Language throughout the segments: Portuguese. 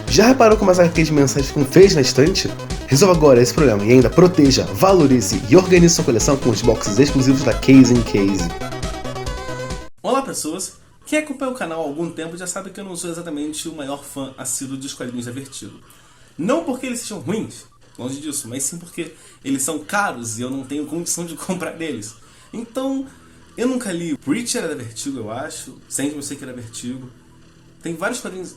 Já reparou como as HQs mensais ficam feias na estante? Resolva agora esse problema e ainda proteja, valorize e organize sua coleção com os boxes exclusivos da Case in Case. Olá pessoas, quem acompanha o canal há algum tempo já sabe que eu não sou exatamente o maior fã assíduo dos quadrinhos da Vertigo. Não porque eles sejam ruins, longe disso, mas sim porque eles são caros e eu não tenho condição de comprar deles. Então, eu nunca li Preacher da Vertigo, eu acho, Sandman eu sei que era Vertigo. Tem vários quadrinhos...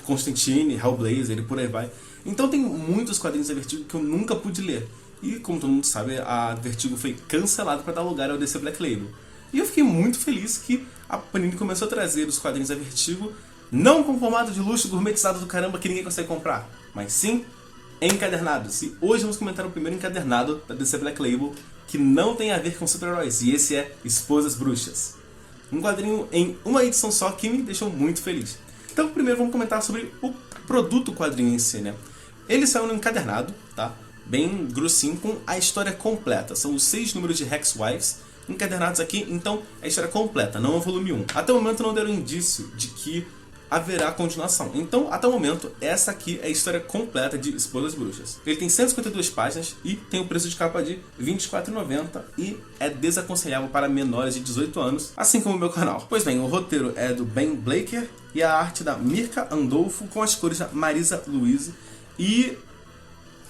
Constantine, Hellblazer e por aí vai. Então tem muitos quadrinhos da Vertigo que eu nunca pude ler. E como todo mundo sabe, a Vertigo foi cancelada para dar lugar ao DC Black Label. E eu fiquei muito feliz que a Panini começou a trazer os quadrinhos da Vertigo, não com formato de luxo gourmetizado do caramba que ninguém consegue comprar, mas sim encadernados. E hoje vamos comentar o primeiro encadernado da DC Black Label, que não tem a ver com super-heróis, e esse é Esposas Bruxas. Um quadrinho em uma edição só que me deixou muito feliz. Então primeiro vamos comentar sobre o produto quadrinho em si, né? Ele saiu no encadernado, tá? Bem grossinho, com a história completa. São os 6 números de Hexwives encadernados aqui, então é a história completa, não é o volume 1. Até o momento não deram indício de que haverá continuação. Então, até o momento, essa aqui é a história completa de Esposas Bruxas. Ele tem 152 páginas e tem o preço de capa de R$ 24,90 e é desaconselhável para menores de 18 anos, assim como o meu canal. Pois bem, o roteiro é do Ben Blaker e a arte da Mirka Andolfo com as cores da Marisa Louise. E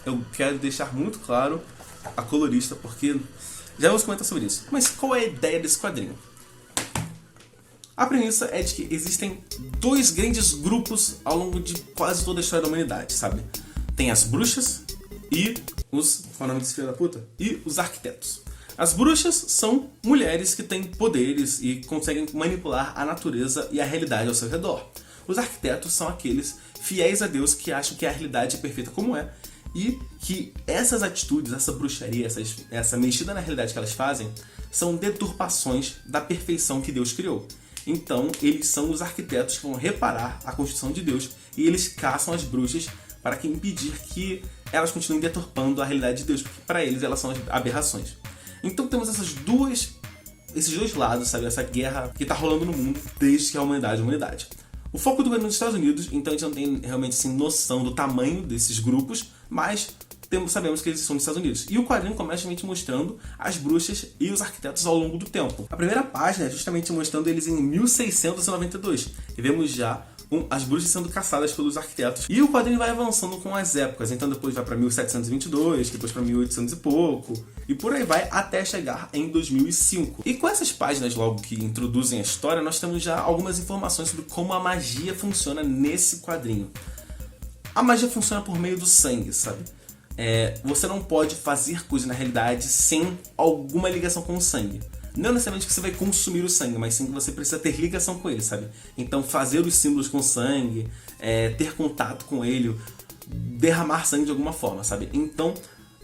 eu quero deixar muito claro a colorista, porque já vamos comentar sobre isso. Mas qual é a ideia desse quadrinho? A premissa é de que existem 2 grandes grupos ao longo de quase toda a história da humanidade, sabe? Tem as bruxas e os... qual é o nome desse filho da puta? E os arquitetos. As bruxas são mulheres que têm poderes e conseguem manipular a natureza e a realidade ao seu redor. Os arquitetos são aqueles fiéis a Deus que acham que a realidade é perfeita como é e que essas atitudes, essa bruxaria, essa mexida na realidade que elas fazem são deturpações da perfeição que Deus criou. Então, eles são os arquitetos que vão reparar a construção de Deus e eles caçam as bruxas para impedir que elas continuem deturpando a realidade de Deus, porque para eles elas são as aberrações. Então temos esses dois lados, sabe? Essa guerra que está rolando no mundo desde que a humanidade é a humanidade. O foco do governo dos Estados Unidos, então a gente não tem realmente assim, noção do tamanho desses grupos, mas sabemos que eles são dos Estados Unidos. E o quadrinho começa justamente mostrando as bruxas e os arquitetos ao longo do tempo. A primeira página é justamente mostrando eles em 1692. E vemos já as bruxas sendo caçadas pelos arquitetos. E o quadrinho vai avançando com as épocas. Então depois vai para 1722, depois para 1800 e pouco. E por aí vai até chegar em 2005. E com essas páginas logo que introduzem a história, nós temos já algumas informações sobre como a magia funciona nesse quadrinho. A magia funciona por meio do sangue, sabe? Você não pode fazer coisa na realidade sem alguma ligação com o sangue. Não necessariamente que você vai consumir o sangue, mas sim que você precisa ter ligação com ele, sabe? Então fazer os símbolos com sangue, ter contato com ele, derramar sangue de alguma forma, sabe? Então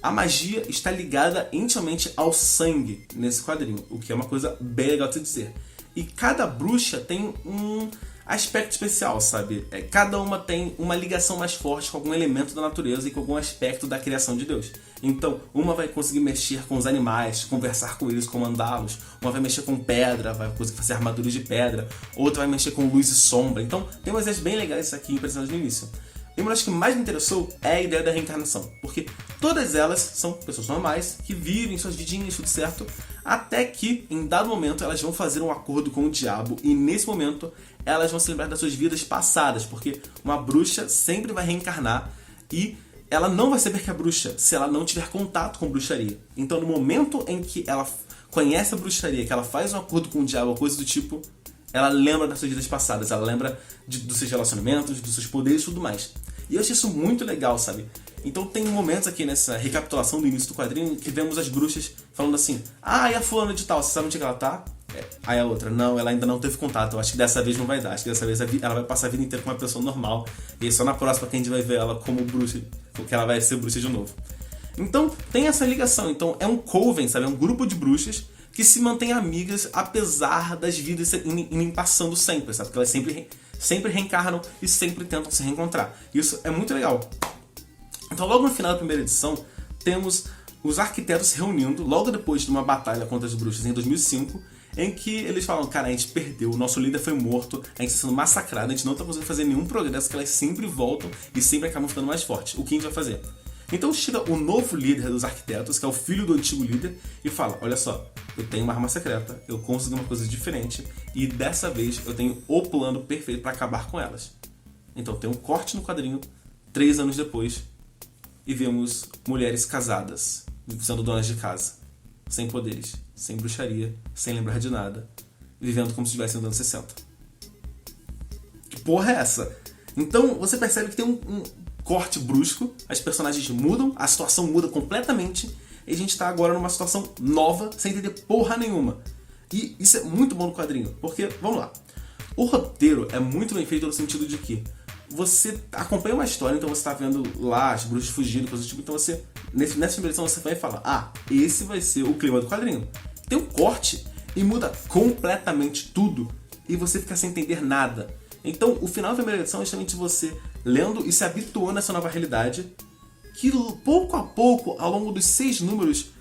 a magia está ligada intimamente ao sangue nesse quadrinho, o que é uma coisa bem legal de se dizer. E cada bruxa tem um aspecto especial, sabe? Cada uma tem uma ligação mais forte com algum elemento da natureza e com algum aspecto da criação de Deus. Então, uma vai conseguir mexer com os animais, conversar com eles, comandá-los. Uma vai mexer com pedra, vai conseguir fazer armaduras de pedra. Outra vai mexer com luz e sombra. Então, tem umas ideias bem legais aqui apresentadas no início. E uma das que mais me interessou é a ideia da reencarnação, porque todas elas são pessoas normais, que vivem suas vidinhas, tudo certo, até que, em dado momento, elas vão fazer um acordo com o diabo, e nesse momento, elas vão se lembrar das suas vidas passadas, porque uma bruxa sempre vai reencarnar, e ela não vai saber que é bruxa se ela não tiver contato com bruxaria. Então, no momento em que ela conhece a bruxaria, que ela faz um acordo com o diabo, ou coisa do tipo, ela lembra das suas vidas passadas, ela lembra dos seus relacionamentos, dos seus poderes e tudo mais. E eu achei isso muito legal, sabe? Então tem momentos aqui nessa recapitulação do início do quadrinho que vemos as bruxas falando assim: e a fulana de tal, você sabe onde é que ela tá? Aí a outra: não, ela ainda não teve contato, eu acho que dessa vez não vai dar, acho que dessa vez ela vai passar a vida inteira com uma pessoa normal, e aí só na próxima que a gente vai ver ela como bruxa, porque ela vai ser bruxa de novo. Então tem essa ligação, então é um coven, sabe? É um grupo de bruxas que se mantêm amigas apesar das vidas irem passando sempre, sabe? Porque elas sempre reencarnam e sempre tentam se reencontrar. Isso é muito legal. Então logo no final da primeira edição, temos os arquitetos se reunindo logo depois de uma batalha contra as bruxas em 2005, em que eles falam, cara, a gente perdeu, o nosso líder foi morto, a gente está sendo massacrado, a gente não está conseguindo fazer nenhum progresso, que elas sempre voltam e sempre acabam ficando mais fortes. O que a gente vai fazer? Então chega o novo líder dos arquitetos, que é o filho do antigo líder, e fala, olha só, eu tenho uma arma secreta, eu consegui uma coisa diferente, e dessa vez eu tenho o plano perfeito para acabar com elas. Então tem um corte no quadrinho, 3 anos depois, e vemos mulheres casadas, sendo donas de casa, sem poderes, sem bruxaria, sem lembrar de nada, vivendo como se estivessem nos anos 60. Que porra é essa? Então você percebe que tem um corte brusco, as personagens mudam, a situação muda completamente, e a gente tá agora numa situação nova, sem entender porra nenhuma. E isso é muito bom no quadrinho, porque, vamos lá, o roteiro é muito bem feito no sentido de que você acompanha uma história, então você tá vendo lá as bruxas fugindo, coisas do tipo, então você, nessa primeira edição, você vai falar, ah, esse vai ser o clima do quadrinho. Tem um corte e muda completamente tudo, e você fica sem entender nada. Então, o final da primeira edição é justamente você lendo e se habituando a essa nova realidade, que pouco a pouco, ao longo dos 6 números,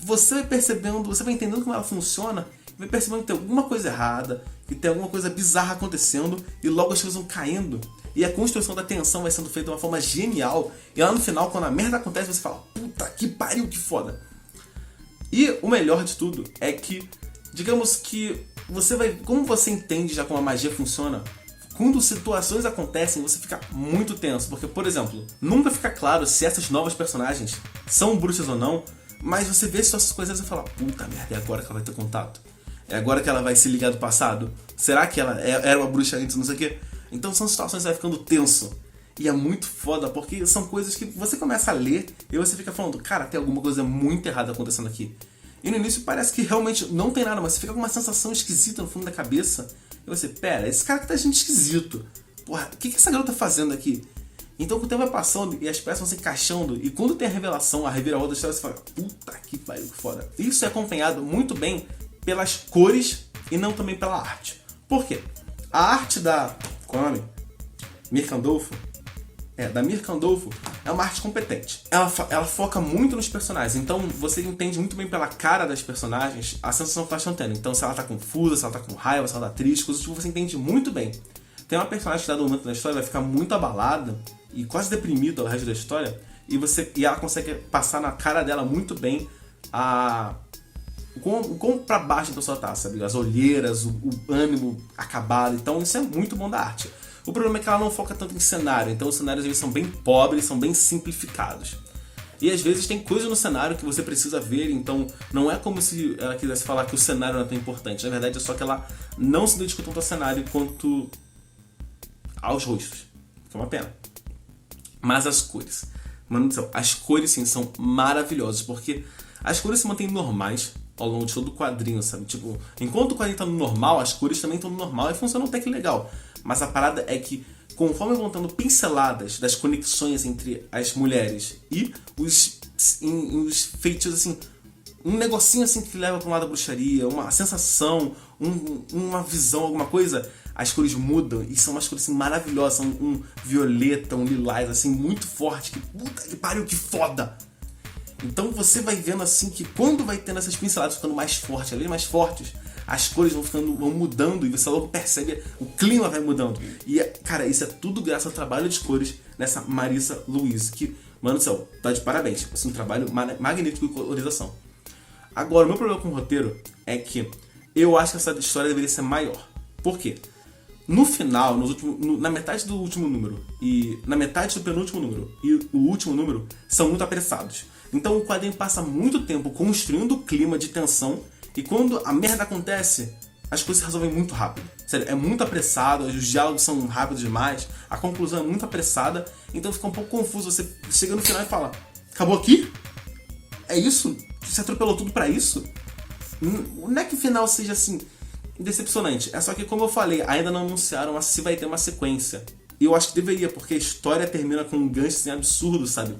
você vai percebendo, você vai entendendo como ela funciona, vai percebendo que tem alguma coisa errada, que tem alguma coisa bizarra acontecendo, e logo as coisas vão caindo, e a construção da tensão vai sendo feita de uma forma genial, e lá no final, quando a merda acontece, você fala, puta que pariu, que foda. E o melhor de tudo é que, digamos que você vai, como você entende já como a magia funciona, quando situações acontecem, você fica muito tenso, porque, por exemplo, nunca fica claro se essas novas personagens são bruxas ou não, mas você vê essas coisas e fala, puta merda, é agora que ela vai ter contato? É agora que ela vai se ligar do passado? Será que ela era uma bruxa antes, não sei o quê? Então são situações que vai ficando tenso. E é muito foda, porque são coisas que você começa a ler e você fica falando, cara, tem alguma coisa muito errada acontecendo aqui. E no início parece que realmente não tem nada, mas você fica com uma sensação esquisita no fundo da cabeça. E você, pera, esse cara que tá agindo esquisito. Porra, o que essa garota tá fazendo aqui? Então o tempo vai passando e as peças vão se encaixando. E quando tem a revelação, a reviravolta da história, você fala, puta que pariu, que foda. Isso é acompanhado muito bem pelas cores e não também pela arte. Por quê? A arte da... qual é o nome? Mir Kandolfo? Da Mir Kandolfo é uma arte competente. Ela foca muito nos personagens, então você entende muito bem pela cara das personagens a sensação que elas estão tendo. Então se ela tá confusa, se ela tá com raiva, se ela tá triste, coisas tipo, você entende muito bem. Tem uma personagem que dado momento da história vai ficar muito abalada e quase deprimida ao resto da história, e ela consegue passar na cara dela muito bem como pra baixo a pessoa tá, sabe? As olheiras, o ânimo acabado, então isso é muito bom da arte. O problema é que ela não foca tanto em cenário, então os cenários eles são bem pobres, são bem simplificados. E às vezes tem coisa no cenário que você precisa ver, então não é como se ela quisesse falar que o cenário não é tão importante. Na verdade é só que ela não se dedicou tanto ao cenário quanto aos rostos. Que é uma pena. Mas as cores. Mano do céu, as cores sim são maravilhosas, porque as cores se mantêm normais ao longo de todo o quadrinho, sabe? Tipo, enquanto o quadrinho tá no normal, as cores também estão no normal e funcionam até que legal. Mas a parada é que, conforme vão dando pinceladas das conexões entre as mulheres e os feitos, assim, um negocinho assim que leva para um lado da bruxaria, uma sensação, uma visão, alguma coisa, as cores mudam e são umas cores assim, maravilhosas, são um violeta, um lilás, assim, muito forte, que puta que pariu, que foda! Então você vai vendo assim que quando vai tendo essas pinceladas ficando mais fortes, ali mais fortes, as cores vão mudando e você logo percebe, o clima vai mudando. E, cara, isso é tudo graças ao trabalho de cores nessa Marissa Louise, que, mano do céu, tá de parabéns. Assim, um trabalho magnífico de colorização. Agora, o meu problema com o roteiro é que eu acho que essa história deveria ser maior. Por quê? No final, na metade do último número e na metade do penúltimo número e o último número são muito apressados. Então o quadrinho passa muito tempo construindo o clima de tensão e quando a merda acontece, as coisas se resolvem muito rápido. Sério, é muito apressado, os diálogos são rápidos demais, a conclusão é muito apressada, então fica um pouco confuso. Você chega no final e fala, acabou aqui? É isso? Você atropelou tudo pra isso? Não é que o final seja assim decepcionante, é só que, como eu falei, ainda não anunciaram se vai ter uma sequência. E eu acho que deveria, porque a história termina com um gancho assim, absurdo, sabe?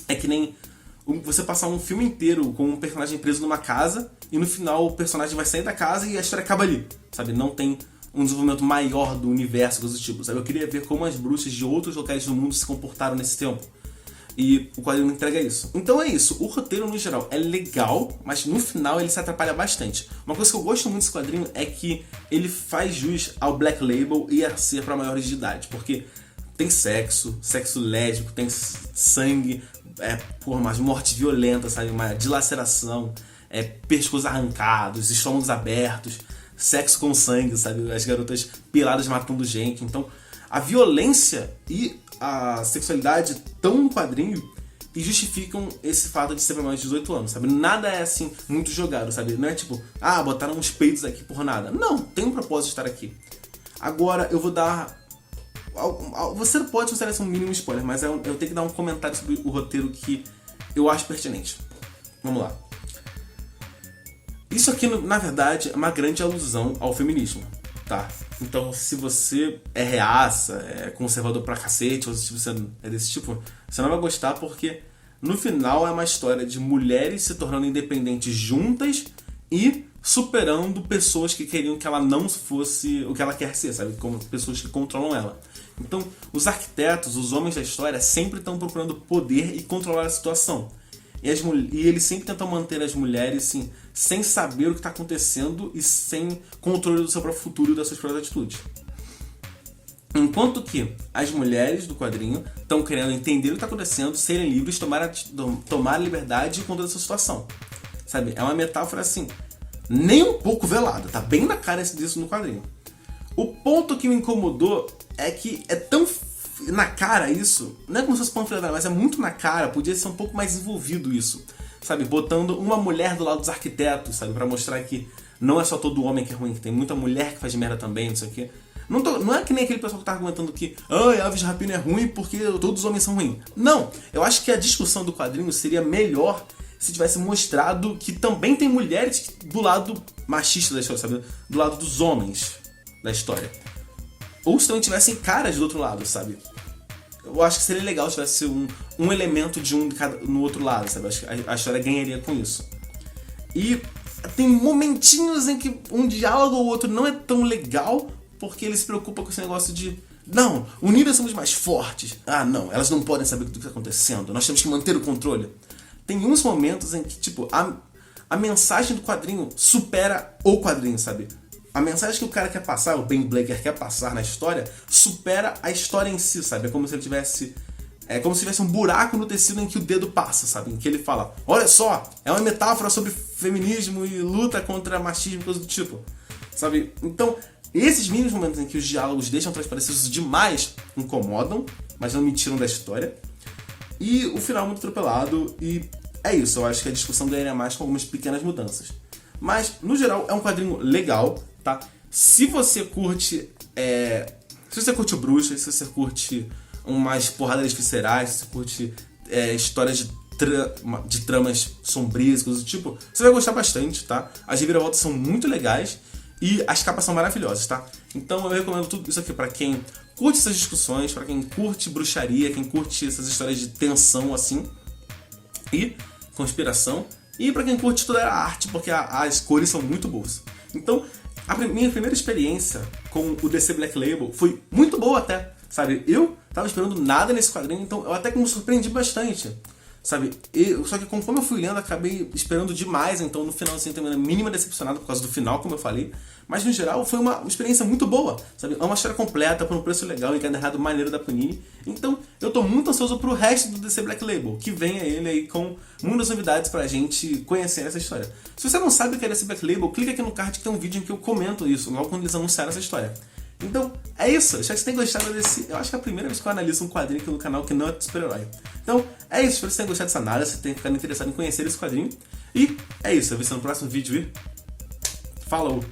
É que nem você passar um filme inteiro com um personagem preso numa casa e no final o personagem vai sair da casa e a história acaba ali, sabe? Não tem um desenvolvimento maior do universo, coisas do tipo, sabe? Eu queria ver como as bruxas de outros locais do mundo se comportaram nesse tempo. E o quadrinho entrega isso. Então é isso. O roteiro, no geral, é legal, mas no final ele se atrapalha bastante. Uma coisa que eu gosto muito desse quadrinho é que ele faz jus ao Black Label e a ser para maiores de idade. Porque tem sexo lésbico, tem sangue, umas mortes violentas, sabe? Uma dilaceração, pescoços arrancados, estômagos abertos, sexo com sangue, sabe? As garotas peladas matando gente. Então, a violência e a sexualidade estão no quadrinho e justificam esse fato de ser pra mais de 18 anos, sabe? Nada é assim, muito jogado, sabe? Não é tipo, botaram uns peitos aqui por nada. Não, tem um propósito de estar aqui. Agora, eu vou dar... Você pode considerar isso um mínimo spoiler, mas eu tenho que dar um comentário sobre o roteiro que eu acho pertinente. Vamos lá. Isso aqui, na verdade, é uma grande alusão ao feminismo, tá? Então, se você é reaça, é conservador pra cacete, ou se você é desse tipo, você não vai gostar porque, no final, é uma história de mulheres se tornando independentes juntas e superando pessoas que queriam que ela não fosse o que ela quer ser, sabe? Como pessoas que controlam ela. Então, os arquitetos, os homens da história, sempre estão procurando poder e controlar a situação. E eles sempre tentam manter as mulheres assim, sem saber o que está acontecendo e sem controle do seu próprio futuro e das suas próprias atitudes. Enquanto que as mulheres do quadrinho estão querendo entender o que está acontecendo, serem livres, tomar a liberdade e controle dessa situação. Sabe? É uma metáfora assim, nem um pouco velada, tá bem na cara disso no quadrinho. O ponto que me incomodou é que é tão na cara isso, não é como se fosse panfletário, mas é muito na cara, podia ser um pouco mais envolvido isso, sabe, botando uma mulher do lado dos arquitetos, sabe, pra mostrar que não é só todo homem que é ruim, que tem muita mulher que faz merda também, não sei o que. Não é que nem aquele pessoal que tá argumentando que Aves de Rapina é ruim porque todos os homens são ruins. Não, eu acho que a discussão do quadrinho seria melhor se tivesse mostrado que também tem mulheres do lado machista da história, sabe, do lado dos homens da história. Ou se também tivessem caras do outro lado, sabe? Eu acho que seria legal se tivesse um elemento de um no outro lado, sabe? Acho que a história ganharia com isso. E tem momentinhos em que um diálogo ou outro não é tão legal, porque ele se preocupa com esse negócio de não, unidas somos mais fortes. Não, elas não podem saber o que está acontecendo. Nós temos que manter o controle. Tem uns momentos em que, tipo, a mensagem do quadrinho supera o quadrinho, sabe? A mensagem que o cara quer passar, o Ben Blaker quer passar na história, supera a história em si, sabe? É como se ele tivesse... É como se tivesse um buraco no tecido em que o dedo passa, sabe? Em que ele fala, olha só, é uma metáfora sobre feminismo e luta contra machismo e coisa do tipo, sabe? Então, esses mínimos momentos em que os diálogos deixam transparecidos demais incomodam, mas não me tiram da história. E o final é muito atropelado e é isso, eu acho que a discussão ganharia mais com algumas pequenas mudanças. Mas, no geral, é um quadrinho legal, tá? Se você curte bruxas, se você curte umas porradas viscerais, se você curte histórias de tramas sombrias, coisas do tipo, você vai gostar bastante, tá? As reviravoltas são muito legais e as capas são maravilhosas, tá? Então eu recomendo tudo isso aqui pra quem curte essas discussões, pra quem curte bruxaria, quem curte essas histórias de tensão, assim, e conspiração. E pra quem curte toda a arte, porque as cores são muito boas. Então, a minha primeira experiência com o DC Black Label foi muito boa até, sabe? Eu tava esperando nada nesse quadrinho, então eu até que me surpreendi bastante, sabe? Só que conforme eu fui lendo, acabei esperando demais, então no final assim, eu terminei mínima decepcionado por causa do final, como eu falei. Mas no geral foi uma experiência muito boa, sabe? É uma história completa, por um preço legal, encadernado maneiro da Panini. Então eu tô muito ansioso pro resto do DC Black Label, que venha ele aí com muitas novidades pra gente conhecer essa história. Se você não sabe o que é DC Black Label, clica aqui no card que tem um vídeo em que eu comento isso, logo quando eles anunciaram essa história. Então, é isso. Espero que você tenha gostado desse... Eu acho que é a primeira vez que eu analiso um quadrinho aqui no canal que não é de super-herói. Então, é isso. Espero que você tenha gostado dessa análise, você tenha ficado interessado em conhecer esse quadrinho. E é isso. Eu vejo você no próximo vídeo e... Falou!